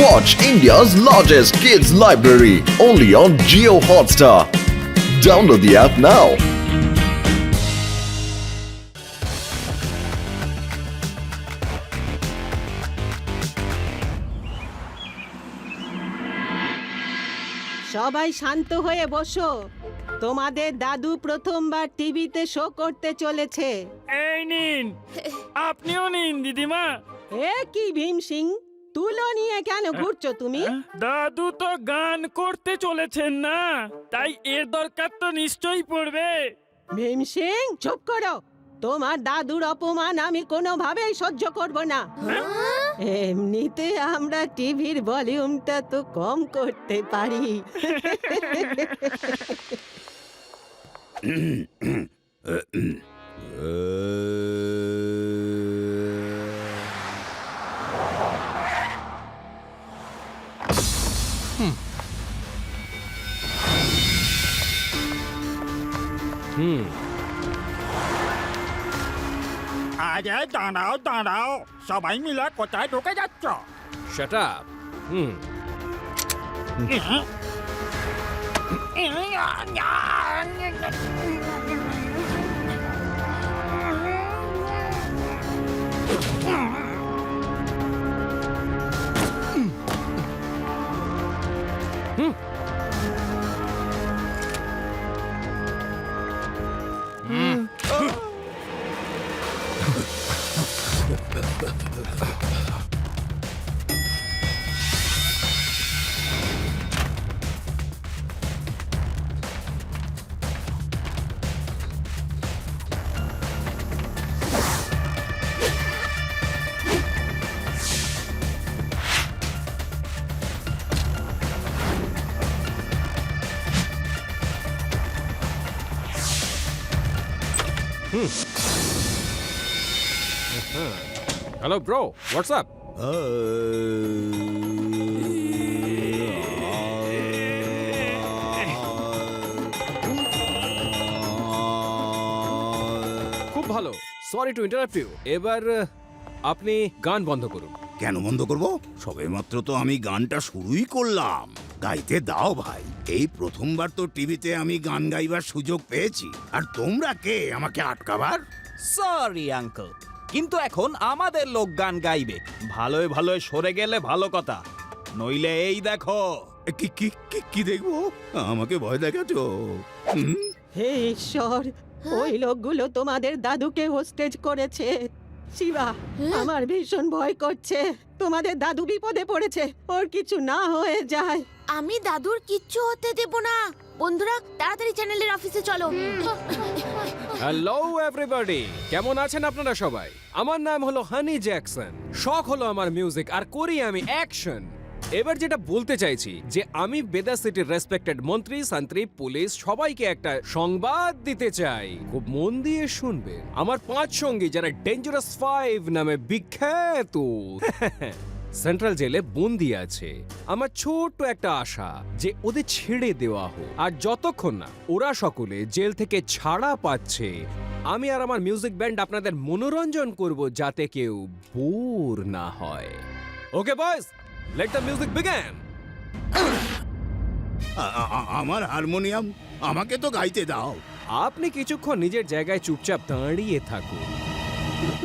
Watch India's largest kids library only on Jio Hotstar. Download the app now. সবাই শান্ত হয়ে বসো। তোমাদের দাদু প্রথমবার টিভিতে শো করতে চলেছে। এই নিন, আপনিও নিন দিদিমা। এ কি ভীম সিং, তুলো নিয়ে কেন ঘুরছো তুমি? দাদু তো গান করতে চলেছেন না, তাই এর দরকার তো নিশ্চয়ই পড়বে। ভীম সিং চুপ করো। তোমার দাদুর অপমান আমি কোনোভাবেই সহ্য করব না। এমনিতে আমরা টিভির ভলিউমটা তো কম করতে পারি। আরে দাঁড়াও দাঁড়াও, সবাই মিলে কোথায় ঢুকে যাচ্ছ? Shut up. Hello, bro. What's up? খুব ভালো। Sorry to interrupt you. এবার আপনি গান বন্ধ করুন। কেন বন্ধ করব? সবেমাত্র তো আমি গানটা শুরুই করলাম। গাইতে দাও ভাই। এই প্রথমবার তো টিভিতে আমি গান গাইবার সুযোগ পেয়েছি, আর তোমরা কে আমাকে আটকাবার? সরি আঙ্কেল, কিন্তু এখন আমাদের লোক গান গাইবে। ভালোই ভালোই সরে গেলে ভালো কথা, নইলে এই দেখো। কি কি কি কি দেখবো? আমাকে ভয় দেখাচ্ছ? হে ঈশ্বর, ওই লোকগুলো তোমাদের দাদুকে হোস্টেজ করেছে। শিবা, আমার ভীষণ ভয় করছে। তোমাদের দাদু বিপদে পড়েছে, ওর কিছু না হয়ে যায়। আমি দাদুর কিচ্ছু হতে দেব না। বন্ধুরা, তাড়াতাড়ি চ্যানেলের অফিসে চলো। হ্যালো এভরিবডি, কেমন আছেন আপনারা সবাই? আমার নাম হলো হানি জ্যাকসন। শখ হলো আমার মিউজিক, আর করি আমি অ্যাকশন। এবার যেটা বলতে চাইছি যে আমি বেদা সিটির রেসপেক্টেড মন্ত্রী, শান্ত্রী, পুলিশ সবাইকে একটা সংবাদ দিতে চাই। খুব মন দিয়ে শুনবেন। আমার 5 সঙ্গী যারা ডেঞ্জারাস 5 নামে বিখ্যাত সেন্ট্রাল জেলে বন্দি আছে। আমার ছোট্ট একটা আশা যে ওদের ছেড়ে দেওয়া হোক, আর যতক্ষণ না ওরা সকলে জেল থেকে ছাড়া পাচ্ছে, আমি আর আমার মিউজিক ব্যান্ড আপনাদের মনোরঞ্জন করব যাতে কেউ বোর না হয়। Okay boys, let the music begin. আমার হারমোনিয়াম, আমাকে তো গাইতে দাও। আপনি কিছুক্ষণ নিজের জায়গায় চুপচাপ দাঁড়িয়ে থাকুন।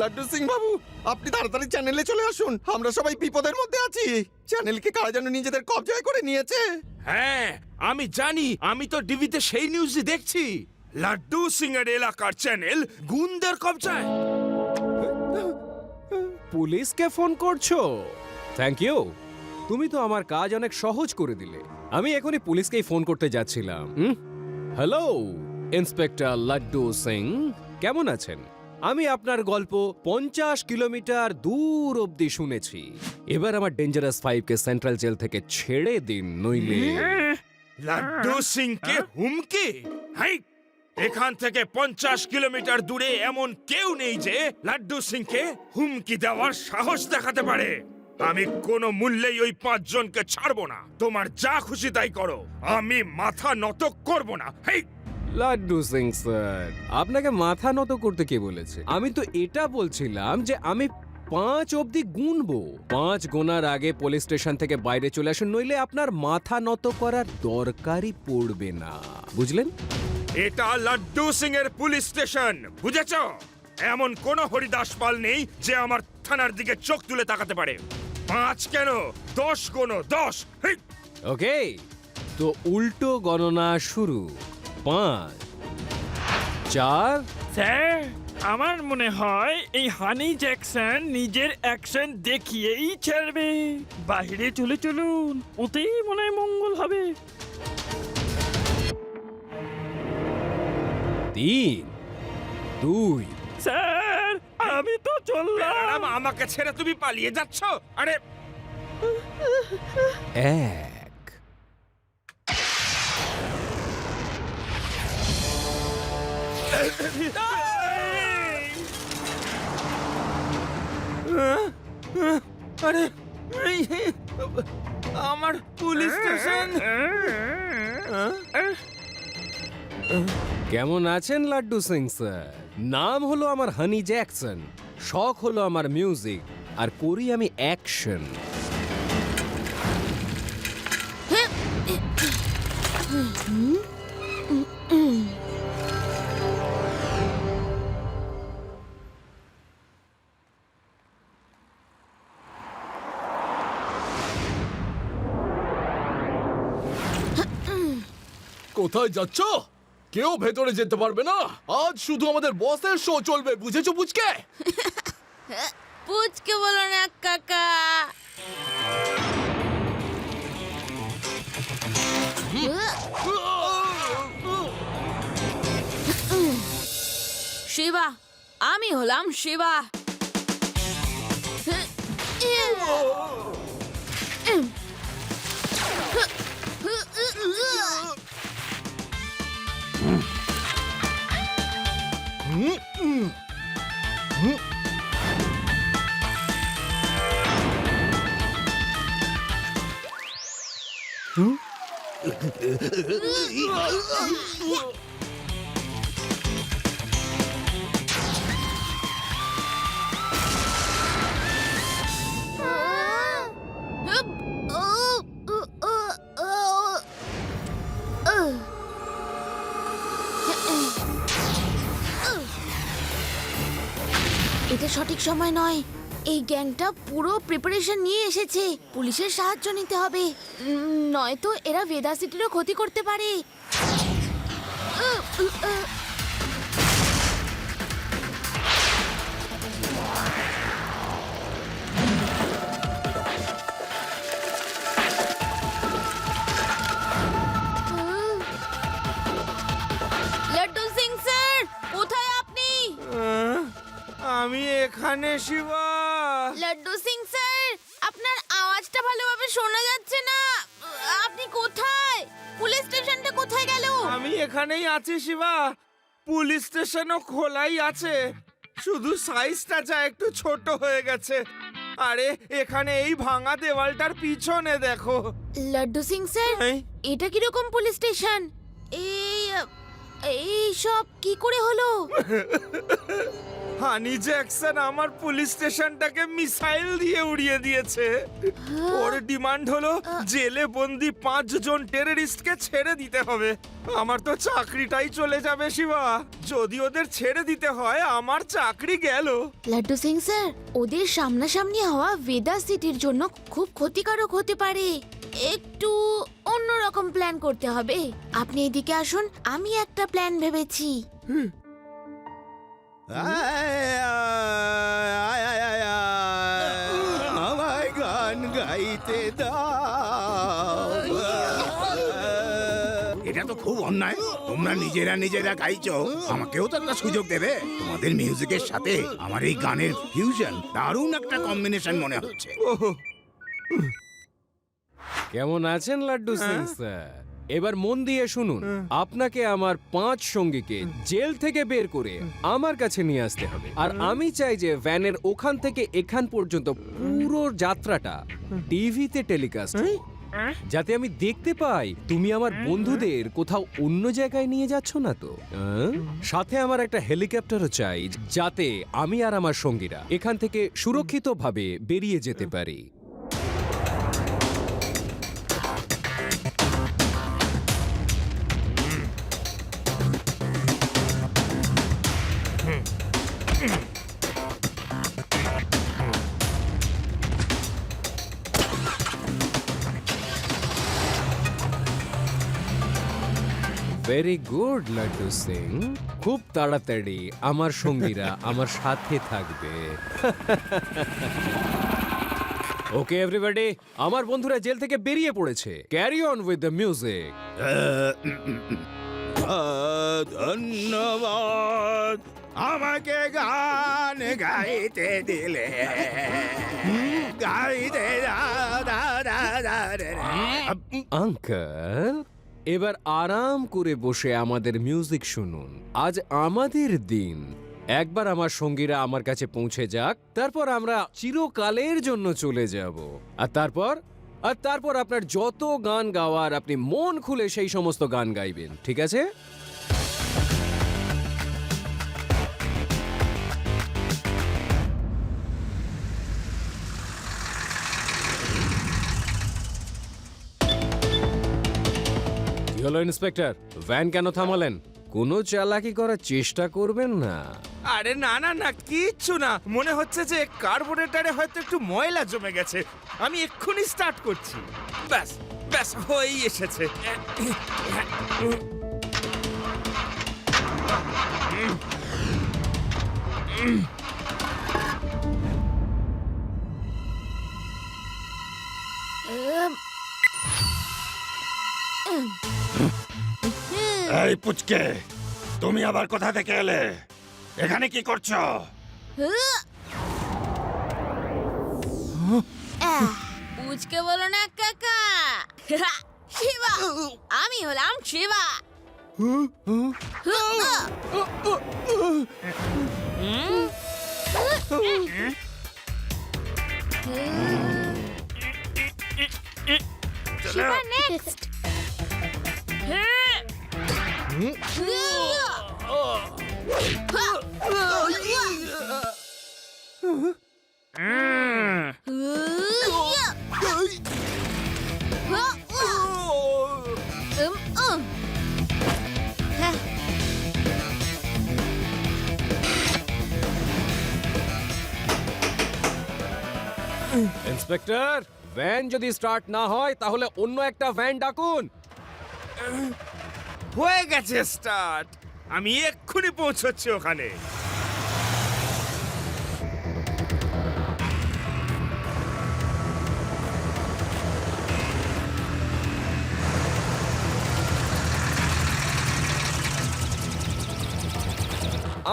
লাড্ডু সিং বাবু, আপনি তাড়াতাড়ি চ্যানেলে চলে আসুন। আমরা সবাই বিপদের মধ্যে আছি। চ্যানেলকে কারা যেন নিজেদের কবজায় করে নিয়েছে। হ্যাঁ, আমি জানি। আমি তো টিভিতে সেই নিউজই দেখছি। লাড্ডু সিং এর এলাকার চ্যানেল গুন্ডার কবজায়। পুলিশকে ফোন করছো? থ্যাংক ইউ, তুমি তো আমার কাজ অনেক সহজ করে দিলে। আমি এখনই পুলিশকেই ফোন করতে যাচ্ছিলাম। হ্যালো ইন্সপেক্টর লাড্ডু সিং, কেমন আছেন? আমি আপনার গল্প 50 কিলোমিটার দূর অব্দি শুনেছি। এবার আমার ডেঞ্জারাস 5 কে সেন্ট্রাল জেল থেকে ছেড়ে দিন, নইলে লাড্ডু সিং কে হুমকি? হাই, এখান থেকে 50 কিলোমিটার দূরে এমন কেউ নেই যে লাড্ডু সিং কে হুমকি দেওয়ার সাহস দেখাতে পারে। আমি কোনো মূল্যেই ওই 5 জনকে ছাড়বো না। তোমার যা খুশি তাই করো, আমি মাথা নত করব না। হেই, লাড্ডু সিং স্যার, আপনাকে মাথা নত করতে কে বলেছে? আমি তো এটা বলছিলাম যে আমি 5 অবধি গুনবো। 5 গোনার আগে পুলিশ স্টেশন থেকে বাইরে চলে আসুন, নইলে আপনার মাথা নত করার দরকারই পড়বে না, বুঝলেন? এটা লাড্ডু সিং এর পুলিশ স্টেশন, বুঝেছ? এমন কোন হরিদাস পাল নেই যে আমার থানার দিকে চোখ তুলে তাকাতে পারে। 5 কেন, 10 গোনো, 10। ওকে, তো উল্টো গণনা শুরু। 5, 4। স্যার, আমার মনে হয় এই হানি জ্যাকসন নিজের অ্যাকশন দেখিয়েই ছাড়বে। বাইরে চলে চলুন, ওতেই মনে হয় মঙ্গল হবে। 3, 2। স্যার, আমি তো চললাম। ম্যাডাম, আমাকে ছেড়ে তুমি পালিয়ে যাচ্ছ? আরে 1। আরে আমার পুলিশ স্টেশন। কেমন আছেন লাড্ডু সিং স্যার? নাম হলো আমার হানি জ্যাকসন, শখ হলো আমার মিউজিক, আর করি আমি অ্যাকশন। কোথায় যাচ্ছ? কেউ ভেতরে যেতে পারবে না। আজ শুধু আমাদের বসের শো চলবে, বুঝেছো পুচকে? পুচকে বলো না কাকা। শিবা, আমি হলাম শিবা। এটা সঠিক সময় নয়। এই গ্যাংটা পুরো প্রিপারেশন নিয়ে এসেছে। পুলিশের সাহায্য নিতে হবে, নয়তো এরা ভেদা সিটিরও ক্ষতি করতে পারে। লাড্ডু সিং স্যার, কোথায় আপনি? আমি এখানে শিবা। লাড্ডু সিং স্যার, আপনার আওয়াজটা ভালোভাবে শোনা যাচ্ছে না। আপনি কোথায়? পুলিশ স্টেশনটা কোথায় গেল? আমি এখানেই আছি শিবা। পুলিশ স্টেশনও খোলাই আছে, শুধু সাইজটা যা একটু ছোট হয়ে গেছে। আরে এখানে এই ভাঙা দেওয়ালটার পিছনে দেখো। লাড্ডু সিং স্যার, এই, এটা কিরকম পুলিশ স্টেশন? এই সব কি করে হলো? হানি জ্যাকসন আমার পুলিশ স্টেশনটাকে মিসাইল দিয়ে উড়িয়ে দিয়েছে। ওর ডিমান্ড হলো জেলে বন্দি 5 জন টেররিস্টকে ছেড়ে দিতে হবে। আমার তো চাকরিটাই চলে যাবে শিবা। যদি ওদের ছেড়ে দিতে হয়, আমার চাকরি গেল। লাড্ডু সিং স্যার, ওদের সামনাসামনি হওয়া ভেদা সিটির জন্য খুব ক্ষতিকারক হতে পারে। একটু অন্যরকম প্ল্যান করতে হবে। আপনি এদিকে আসুন, আমি একটা প্ল্যান ভেবেছি। আমায় গান গাইতে দাও। এটা তো খুব অন্যায়। তোমরা নিজেরা গাইছো, আমাকেও তো একটা সুযোগ দেবে। তোমাদের মিউজিকের সাথে আমার এই গানের ফিউশন দারুণ একটা কম্বিনেশন মনে হচ্ছে। কেমন আছেন লাড্ডু সিং স্যার? এবার মন দিয়ে শুনুন। আপনাকে আমার 5 সঙ্গীকে জেল থেকে বের করে আমার কাছে নিয়ে আসতে হবে, আর আমি চাই যে ভ্যানের ওখান থেকে এখান পর্যন্ত পুরো যাত্রাটা টিভিতে টেলিকাস্ট হোক। যাতে আমি দেখতে পাই তুমি আমার বন্ধুদের কোথাও অন্য জায়গায় নিয়ে যাচ্ছ না তো। সাথে আমার একটা হেলিকপ্টারও চাই, যাতে আমি আর আমার সঙ্গীরা এখান থেকে সুরক্ষিতভাবে বেরিয়ে যেতে পারি। ভেরি গুড লাড্ডু সিং, খুব তাড়াতাড়ি আমার সঙ্গীরা আমার সাথে থাকবে। ওকে এভরিবডি, আমার বন্ধুরা জেল থেকে বেরিয়ে পড়েছে। Carry on with the music. ধন্যবাদ আমাকে গান গাইতে দিলে। গাইতে আঙ্কেল, এবার আরাম করে বসে আমাদের মিউজিক শুনুন। আজ আমাদের দিন। একবার আমার সঙ্গীরা আমার কাছে পৌঁছে যাক, তারপর আমরা চিরকালের জন্য চলে যাব। আর তারপর আপনার যত গান গাওয়ার, আপনি মন খুলে সেই সমস্ত গান গাইবেন, ঠিক আছে? কি হলো ইন্সপেক্টর, ভ্যান কেন থামালেন? কোনো চালাকি করার চেষ্টা করবেন না। আরে না না না, কিচ্ছু না। মনে হচ্ছে যে কার্বোরেটরে হয়তো একটু ময়লা জমে গেছে। আমি এক্ষুনি স্টার্ট করছি। ব্যাস ব্যাস, হয়েই এসেছে। এই পুচকে, তুমি আবার কোথা থেকে এলে? এখানে কি করছো? পুচকে বলো না কাকা। শিবা, আমি হলাম Shiba. Shiba next. Inspector, van যদি স্টার্ট না হয় তাহলে অন্য একটা ভ্যান ডাকুন। হয়ে গেছে স্টার্ট। আমি এক্ষুনি পৌঁছচ্ছি ওখানে।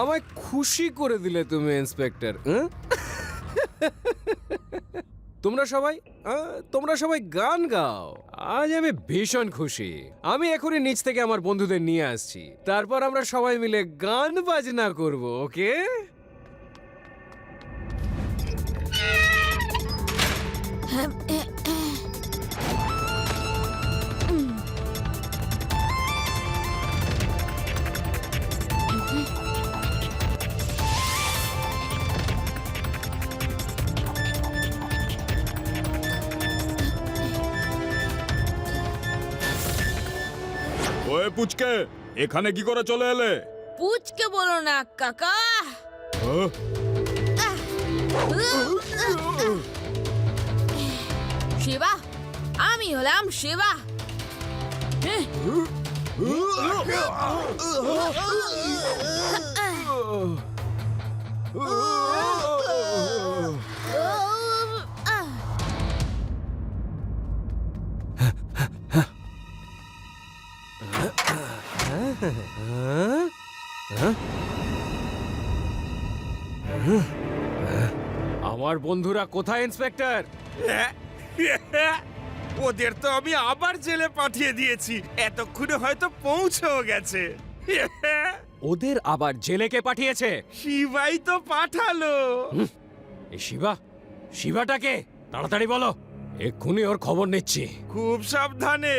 আমায় খুশি করে দিলে তুমি ইন্সপেক্টর। তোমরা সবাই গান গাও। আজ আমি ভীষণ খুশি। আমি এখনই নিচ থেকে আমার বন্ধুদের নিয়ে আসছি, তারপর আমরা সবাই মিলে গান বাজনা করব। ওকে? ওয়ে পুচকে, এখানে কি করে চলে এলে? পুচকে বলো না কাকা। শিবা, আমি হলাম শিবা। আমার বন্ধুরা কোথায় ইন্সপেক্টর? ওদের তো আমি আবার জেলে পাঠিয়ে দিয়েছি। এতক্ষণে হয়তো পৌঁছেও গেছে। ওদের আবার জেলে কে পাঠিয়েছে? শিবাই তো পাঠালো। এই শিবাটাকে তাড়াতাড়ি বলো। এক্ষুনি ওর খবর নিচ্ছি। খুব সাবধানে,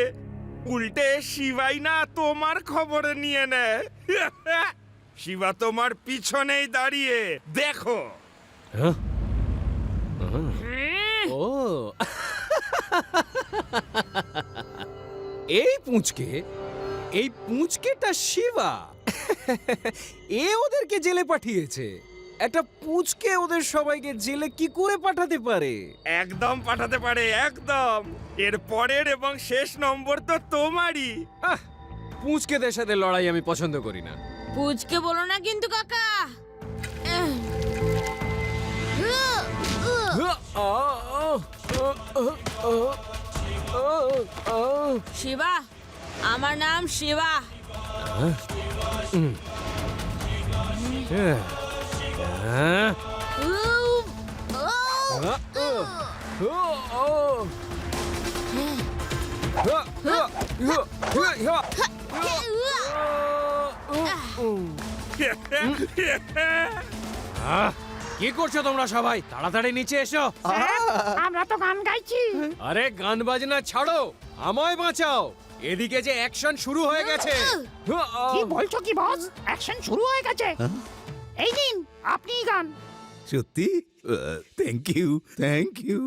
উল্টে শিবাই না তোমার খবর নিয়ে নেয়। শিবা তোমার পিছনেই দাঁড়িয়ে দেখো। হ্যাঁ? ও এই পুঁচকেটা শিবা। এ ওদেরকে জেলে পাঠিয়েছে। একটা পুঁচকে ওদের সবাইকে জেলে কি করে পাঠাতে পারে? একদম পাঠাতে পারে, একদম। এর পরের এবং শেষ নম্বর তো তোমারই। পুঁচকেদের সাথে লড়াই আমি পছন্দ করি না। পুচকে বলো না কিন্তু কাকা। শিবা, আমার নাম শিবা। কি করছো তোমরা সবাই? তাড়াতাড়ি নিচে এসো। আমরা তো গান গাইছি। আরে গান বাজনা ছাড়ো, আমায় বাঁচাও। এদিকে যে অ্যাকশন শুরু হয়ে গেছে। কি বলছো কি বস? অ্যাকশন শুরু হয়ে গেছে। এই নিন, আপনিই গান। সত্যি? Thank you, thank you.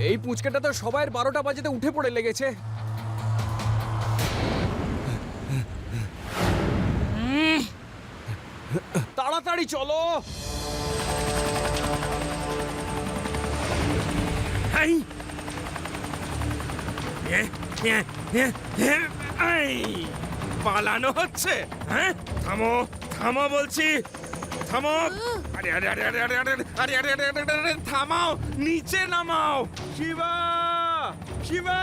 এই পুঁচকেটা তো সবাই 12টা বাজেতে উঠে পড়ে লেগেছে। তাড়াতাড়ি চলো। হাই! এই! পালানো হচ্ছে? হ্যাঁ, থামো, থামো বলছি, থামো। আরে আরে আরে আরে আরে আরে আরে আরে আরে আরে আরে থামাও, নিচে নামাও। শিবা, শিবা,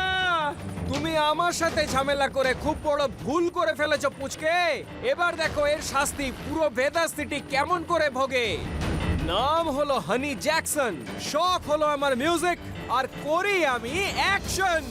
তুমি আমার সাথে ঝামেলা করে খুব বড় ভুল করে ফেলেছো পুচকে। এবার দেখো এর শাস্তি পুরো ভেদাস সিটি কেমন করে ভোগে। নাম হলো হানি জ্যাকসন, শখ হলো আমার মিউজিক, আর করি আমি অ্যাকশন।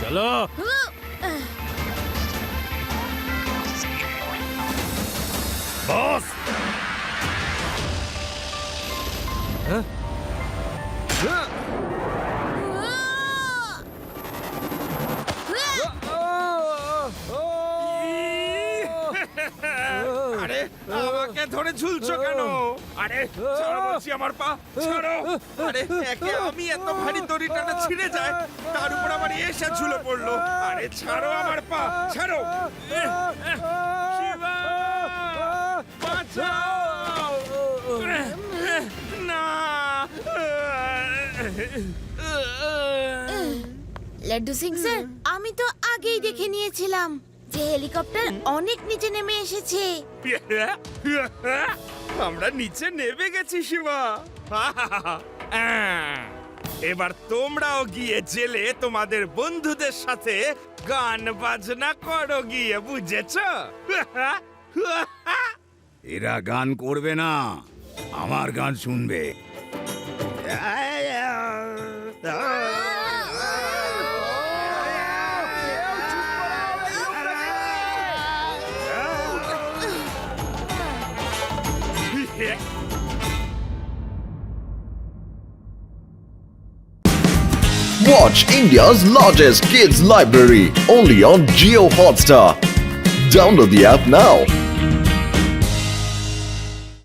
চলো। বস, আরে আমাকে ধরে ঝুলছো কেন? আরে ছাড়ো বলছি আমার পা, ছাড়ো। আরে একে আমি এত ভারী দড়িটাটা ছিঁড়ে যায়, তার উপর আবার এসে ঝুলে পড়লো। আরে ছাড়ো আমার পা, ছাড়ো। শিবা, বাঁচাও। না। লাড্ডু সিং স্যার, আমি তো আগেই দেখে নিয়েছিলাম যে হেলিকপ্টার অনেক নিচে নেমে এসেছে। আমরা নিচে নেমে গেছি শিবা। এবার তোমরাও গিয়ে জেলে তোমাদের বন্ধুদের সাথে গান বাজনা করো গিয়ে, বুঝেছ? এরা গান করবে না, আমার গান শুনবে। Watch India's largest kids library only on Geo Hotstar. Download the app now.